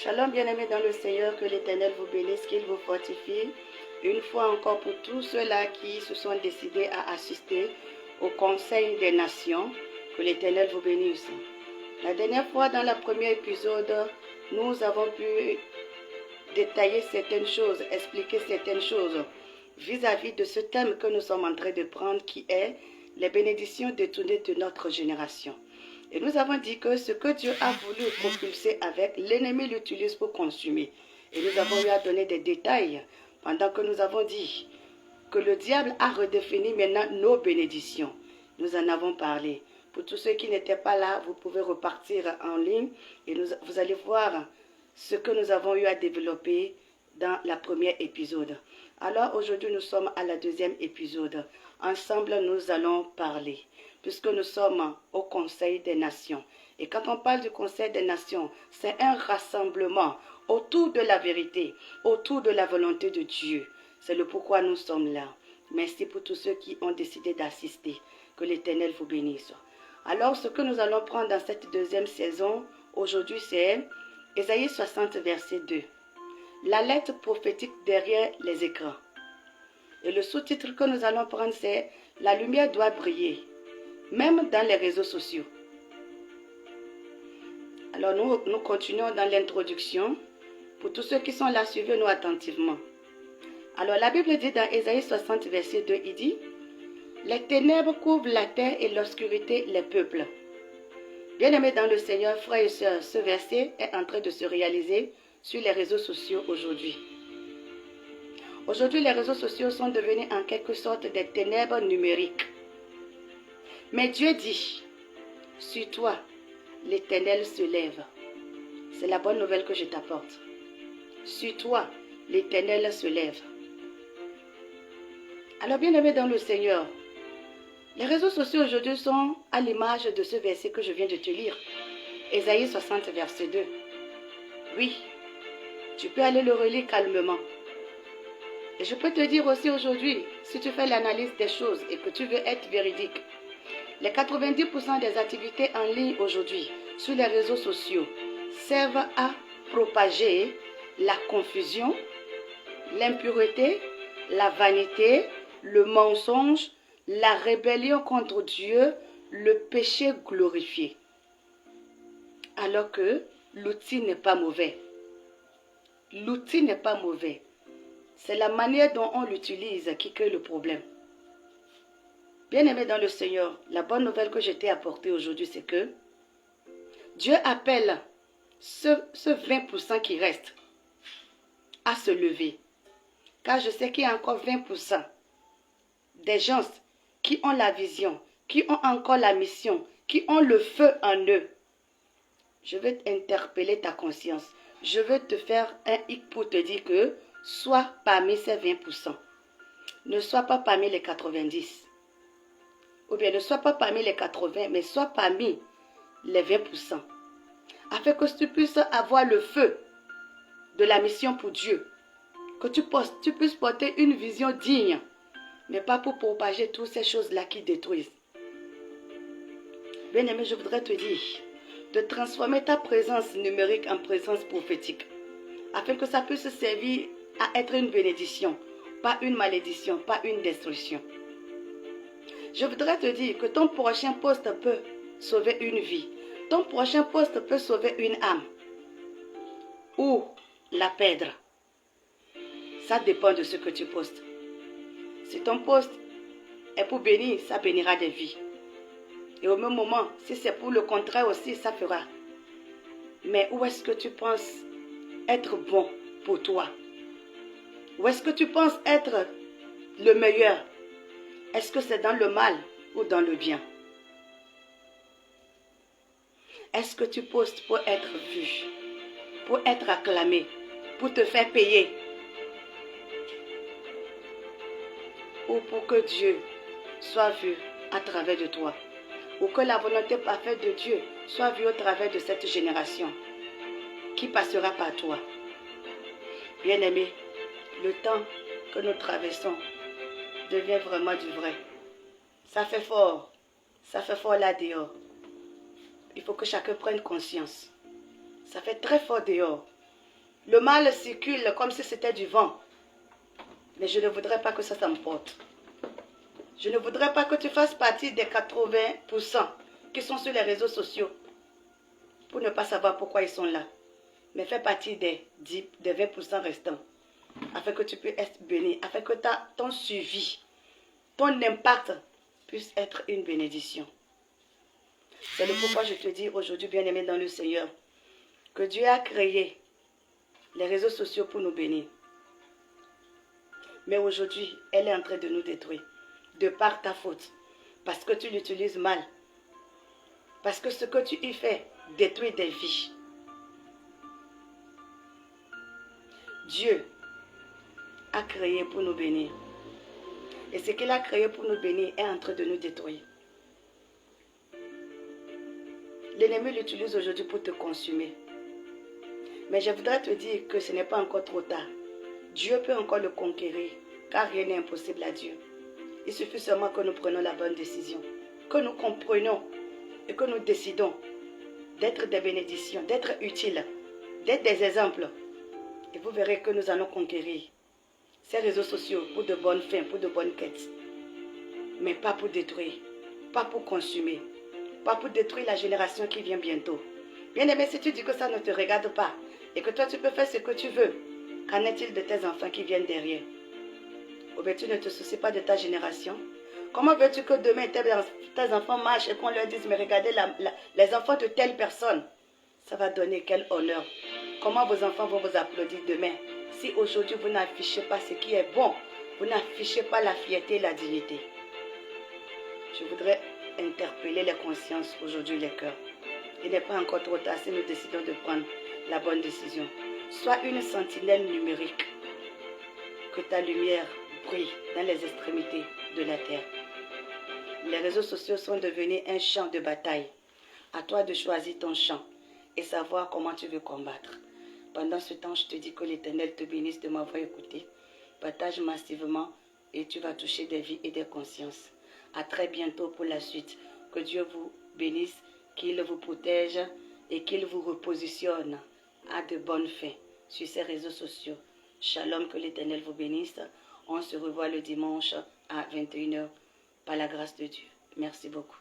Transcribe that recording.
Shalom bien-aimés dans le Seigneur, que l'Éternel vous bénisse, qu'il vous fortifie. Une fois encore pour tous ceux-là qui se sont décidés à assister au Conseil des Nations, que l'Éternel vous bénisse. La dernière fois, dans le premier épisode, nous avons pu détailler certaines choses, expliquer certaines choses vis-à-vis de ce thème que nous sommes en train de prendre qui est les bénédictions détournées de notre génération. Et nous avons dit que ce que Dieu a voulu propulser avec, l'ennemi l'utilise pour consumer. Et nous avons eu à donner des détails pendant que nous avons dit que le diable a redéfini maintenant nos bénédictions. Nous en avons parlé. Pour tous ceux qui n'étaient pas là, vous pouvez repartir en ligne et vous allez voir ce que nous avons eu à développer dans la première épisode. Alors aujourd'hui, nous sommes à la deuxième épisode. Ensemble, nous allons parler, puisque nous sommes au Conseil des Nations. Et quand on parle du Conseil des Nations, c'est un rassemblement autour de la vérité, autour de la volonté de Dieu. C'est le pourquoi nous sommes là. Merci pour tous ceux qui ont décidé d'assister. Que l'Éternel vous bénisse. Alors, ce que nous allons prendre dans cette deuxième saison, aujourd'hui, c'est Ésaïe 60, verset 2. La lettre prophétique derrière les écrans. Et le sous-titre que nous allons prendre, c'est « La lumière doit briller », même dans les réseaux sociaux. Alors, nous continuons dans l'introduction. Pour tous ceux qui sont là, suivez-nous attentivement. Alors, la Bible dit dans Ésaïe 60, verset 2, il dit « Les ténèbres couvrent la terre et l'obscurité les peuples. » Bien-aimés dans le Seigneur, frères et sœurs, ce verset est en train de se réaliser sur les réseaux sociaux aujourd'hui. Aujourd'hui, les réseaux sociaux sont devenus en quelque sorte des ténèbres numériques. Mais Dieu dit, sur toi, l'Éternel se lève. C'est la bonne nouvelle que je t'apporte. Sur toi, l'Éternel se lève. Alors, bien-aimés dans le Seigneur, les réseaux sociaux aujourd'hui sont à l'image de ce verset que je viens de te lire. Ésaïe 60, verset 2. Oui, tu peux aller le relire calmement. Et je peux te dire aussi aujourd'hui, si tu fais l'analyse des choses et que tu veux être véridique, les 90% des activités en ligne aujourd'hui sur les réseaux sociaux servent à propager la confusion, l'impureté, la vanité, le mensonge, la rébellion contre Dieu, le péché glorifié. Alors que l'outil n'est pas mauvais. L'outil n'est pas mauvais. C'est la manière dont on l'utilise qui crée le problème. Bien-aimés dans le Seigneur, la bonne nouvelle que je t'ai apportée aujourd'hui, c'est que Dieu appelle ce 20% qui reste à se lever. Car je sais qu'il y a encore 20% des gens qui ont la vision, qui ont encore la mission, qui ont le feu en eux. Je veux interpeller ta conscience. Je veux te faire un hic pour te dire que sois parmi ces 20%. Ne sois pas parmi les 90. Ou bien ne sois pas parmi les 80, mais sois parmi les 20%. Afin que tu puisses avoir le feu de la mission pour Dieu. Que tu puisses porter une vision digne, mais pas pour propager toutes ces choses-là qui détruisent. Bien-aimé, je voudrais te dire de transformer ta présence numérique en présence prophétique, afin que ça puisse servir à être une bénédiction, pas une malédiction, pas une destruction. Je voudrais te dire que ton prochain poste peut sauver une vie. Ton prochain poste peut sauver une âme. Ou la perdre. Ça dépend de ce que tu postes. Si ton poste est pour bénir, ça bénira des vies. Et au même moment, si c'est pour le contraire aussi, ça fera. Mais où est-ce que tu penses être bon pour toi? Où est-ce que tu penses être le meilleur? Est-ce que c'est dans le mal ou dans le bien? Est-ce que tu postes pour être vu, pour être acclamé, pour te faire payer? Ou pour que Dieu soit vu à travers de toi? Ou que la volonté parfaite de Dieu soit vue au travers de cette génération qui passera par toi? Bien-aimé, le temps que nous traversons devient vraiment du vrai. Ça fait fort là dehors. Il faut que chacun prenne conscience. Ça fait très fort dehors. Le mal circule comme si c'était du vent. Mais je ne voudrais pas que ça s'emporte. Je ne voudrais pas que tu fasses partie des 80% qui sont sur les réseaux sociaux pour ne pas savoir pourquoi ils sont là. Mais fais partie des 20% restants afin que tu puisses être béni, afin que ton suivi, ton impact puisse être une bénédiction. C'est le pourquoi je te dis aujourd'hui, bien-aimé dans le Seigneur, que Dieu a créé les réseaux sociaux pour nous bénir. Mais aujourd'hui, elle est en train de nous détruire. De par ta faute. Parce que tu l'utilises mal. Parce que ce que tu y fais détruit des vies. Dieu a créé pour nous bénir. Et ce qu'il a créé pour nous bénir est en train de nous détruire. L'ennemi l'utilise aujourd'hui pour te consumer. Mais je voudrais te dire que ce n'est pas encore trop tard. Dieu peut encore le conquérir, car rien n'est impossible à Dieu. Il suffit seulement que nous prenions la bonne décision, que nous comprenions et que nous décidons d'être des bénédictions, d'être utiles, d'être des exemples. Et vous verrez que nous allons conquérir ces réseaux sociaux pour de bonnes fins, pour de bonnes quêtes. Mais pas pour détruire, pas pour consumer, pas pour détruire la génération qui vient bientôt. Bien-aimé, si tu dis que ça ne te regarde pas et que toi tu peux faire ce que tu veux, qu'en est-il de tes enfants qui viennent derrière? Ou bien tu ne te soucies pas de ta génération? Comment veux-tu que demain tes enfants marchent et qu'on leur dise, mais regardez les enfants de telle personne? Ça va donner quel honneur? Comment vos enfants vont vous applaudir demain? Si aujourd'hui vous n'affichez pas ce qui est bon, vous n'affichez pas la fierté et la dignité. Je voudrais interpeller les consciences aujourd'hui, les cœurs. Il n'est pas encore trop tard si nous décidons de prendre la bonne décision. Sois une sentinelle numérique. Que ta lumière brille dans les extrémités de la terre. Les réseaux sociaux sont devenus un champ de bataille. À toi de choisir ton champ et savoir comment tu veux combattre. Pendant ce temps, je te dis que l'Éternel te bénisse de m'avoir écouté. Partage massivement et tu vas toucher des vies et des consciences. À très bientôt pour la suite. Que Dieu vous bénisse, qu'il vous protège et qu'il vous repositionne à de bonnes fins sur ces réseaux sociaux. Shalom, que l'Éternel vous bénisse. On se revoit le dimanche à 21h par la grâce de Dieu. Merci beaucoup.